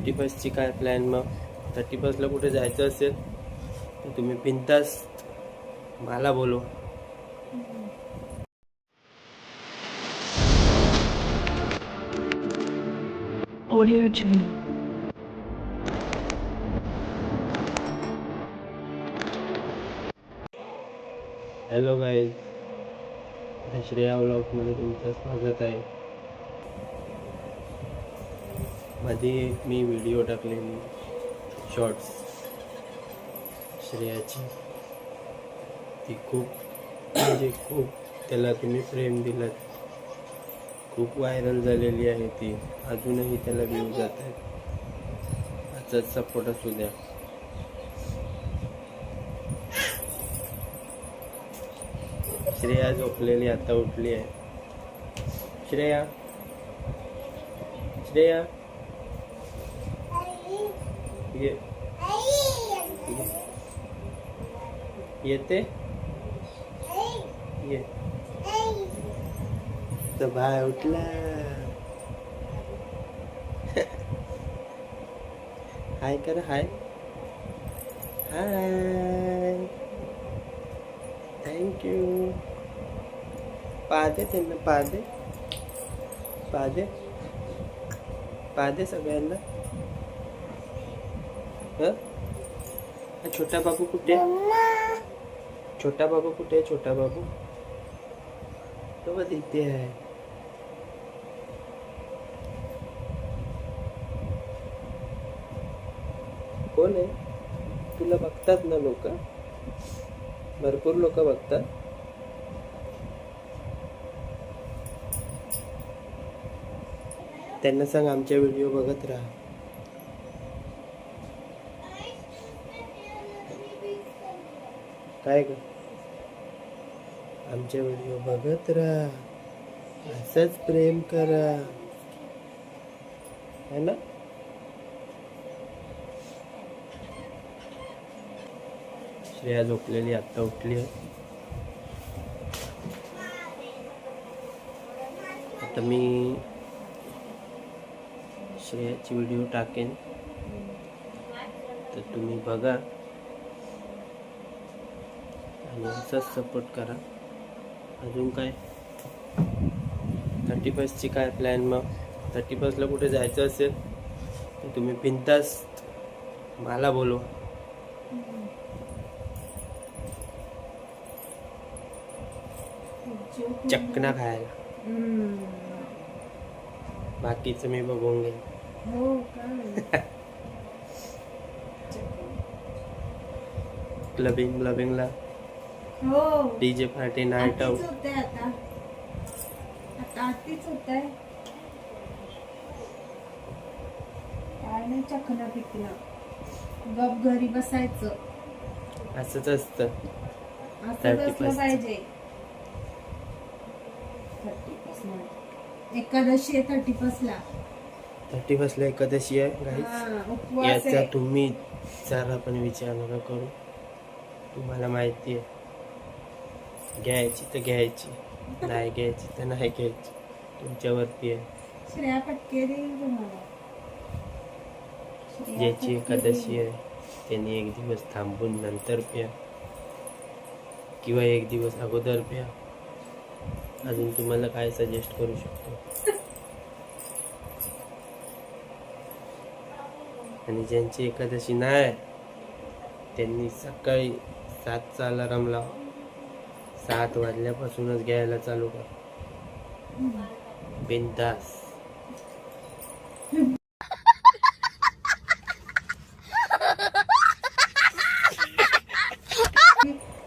31ची काय प्लॅन? मग 31ला कुठे जायचं असेल तर तुम्ही बिनधास्त मला बोलवा. Audio Jungle. Hello guys, Shreya व्लॉग्समध्ये तुमचं स्वागत आहे. मध्ये एक मी व्हिडिओ टाकलेली शॉर्ट्स श्रेयाची, ती खूप त्याला तुम्ही प्रेम दिलात, खूप व्हायरल झालेली आहे ती. अजूनही त्याला व्ह्यू जात आहेत. आजचाच सपोर्ट असू द्या. श्रेया झोपलेली, आता उठली आहे. श्रेया श्रेया ये येते ये. तर बाय उठला. हाय कर, हाय हाय. थँक्यू. पादे त्यांना, पादे पादे पादे सगळ्यांना. छोटा बाबू कुठे? छोटा बाबू कुठे? छोटा बाबू तो बघ इथे आहे. कोण आहे? तुला बघतात ना लोक, भरपूर लोक बघतात. त्यांना सांग आमच्या व्हिडिओ बघत राहा. काय ग? आमच्या व्हिडिओ बघत राहा, असंच प्रेम करा, है ना? श्रेया झोपलेली, आत्ता उठली आहे. आता मी श्रेयाची व्हिडिओ टाकेन, तर तुम्ही बघा आणि असंच सपोर्ट करा. अजून काय 31ची काय प्लॅन? मग 31ला कुठे जायचं असेल तर तुम्ही बिनधास्त मला बोलवा. चकना खायला. बाकीचं मी बघून घेईन. क्लबिंगला डीजे पार्टी नाईट आउट. आता आतीच होत आहे. काय नाही, चकना पिकला, गप घरी बसायचं. असंच असतं. असं असलं पाहिजे. 31 एकादशी आहे. 31ला एकादशी आहे गाईस. उपवास याचा आहे. तुम्ही जरा पण विचार नका करू. तुम्हाला माहिती आहे, घ्यायची तर घ्यायची, नाही घ्यायची तर नाही घ्यायची, तुमच्यावरती आहे. श्रेया पटके देईल तुम्हाला. ज्याची एकादशी आहे त्यांनी एक दिवस थांबून नंतर प्या, किंवा एक दिवस अगोदर प्या. अजून तुम्हाला काय सजेस्ट करू शकतो. आणि ज्यांची एकादशी नाही त्यांनी सकाळी 7चा अलार्म लावा. 7 वाजल्यापासूनच घ्यायला चालू कर, बिनधास्त.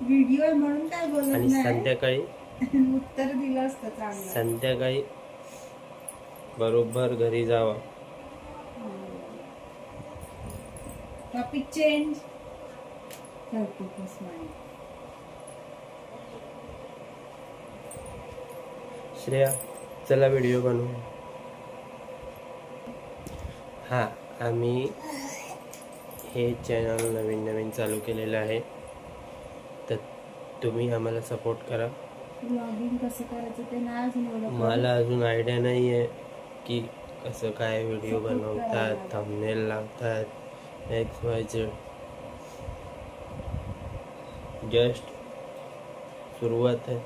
व्हिडिओ म्हणून काय बोलत आणि नाही. संध्याकाळी उत्तर दिलं असतं चांगलं. संध्याकाळी बरोबर घरी जावा. Topic change. 31 श्रेया चला व्हिडिओ बनवू. हां, आम्ही हे चॅनल नवीन चालू केलेलं आहे, तर तुम्ही आम्हाला सपोर्ट करा. ब्लॉगिंग कसं करायचं ते नाही अजून एवढं. मला अजून आयडिया नाही आहे की कसं काय व्हिडिओ बनवतात, थंबनेल लावतात, XYZ. जस्ट सुरुवात आहे,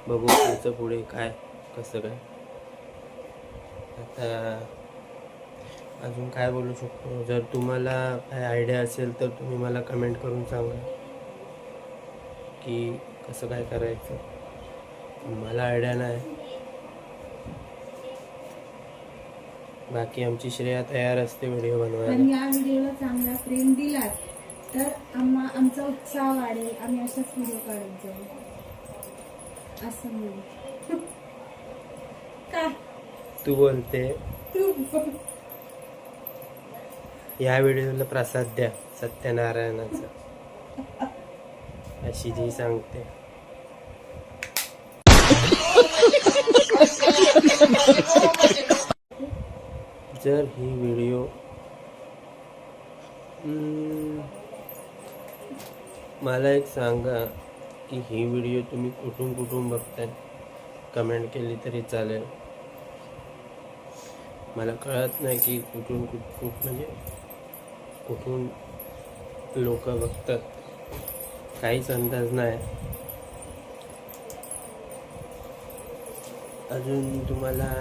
बघू पुढचं पुढे काय कसं काय. आता अजून काय बोलू शकतो, जर तुम्हाला काय आयडिया असेल तर तुम्ही मला कमेंट करून सांगा की कसं काय करायचं. मला आयडिया नाही. बाकी आमची श्रेया तयार असते व्हिडिओ पण बनवायला. या व्हिडिओला चांगला प्रेम दिलात तर आमचा उत्साह वाढेल, आम्ही अशाच व्हिडिओ काढत जाऊ असं म्हणू. का तू बोलते तू बोल. या व्हिडिओला प्रसाद द्या सत्यनारायणाचा, अशी जी सांगते. जर ही व्हिडिओ मला एक सांगा की ही व्हिडिओ तुम्ही कुठून बघताय, कमेंट केली तरी चालेल. मला कळत नाही की कुठून म्हणजे कुठून लोक बघतात, काहीच अंदाज नाही. अजून तुम्हाला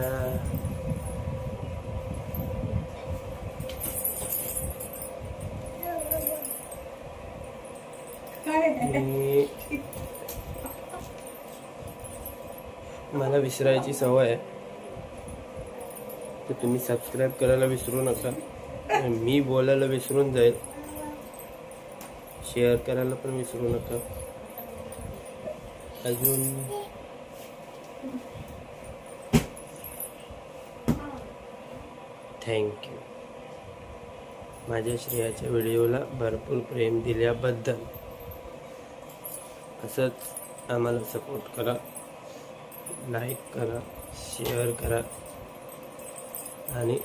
मला विसरायची सवय आहे, तर तुम्ही सबस्क्राईब करायला विसरू नका. मी बोलायला विसरून जाईल. शेअर करायला पण विसरू नका. अजून थँक्यू माझ्या श्रेयाच्या व्हिडिओला भरपूर प्रेम दिल्याबद्दल. असंच आम्हाला सपोर्ट करा, लाईक करा, शेअर करा आणि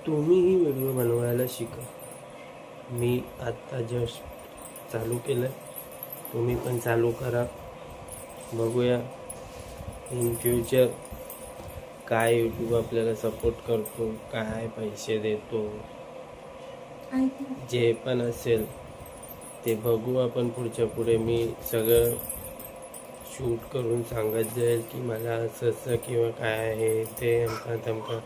तुम्हीही व्हिडिओ बनवायला शिका. मी आत्ता जस्ट चालू केलं, तुम्ही पण चालू करा. बघूया इन फ्युचर काय यूट्यूब आपल्याला सपोर्ट करतो, काय पैसे देतो, जे पण असेल ते बघू आपण पुढच्या पुढे. मी सगळं शूट करून सांगत जाईल की मला असं किंवा काय आहे ते. अमका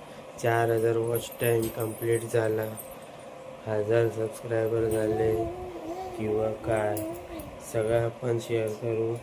4000 वॉच टाईम कंप्लीट झाला, 1000 सबस्क्रायबर झाले किंवा काय, सगळं आपण शेअर करू.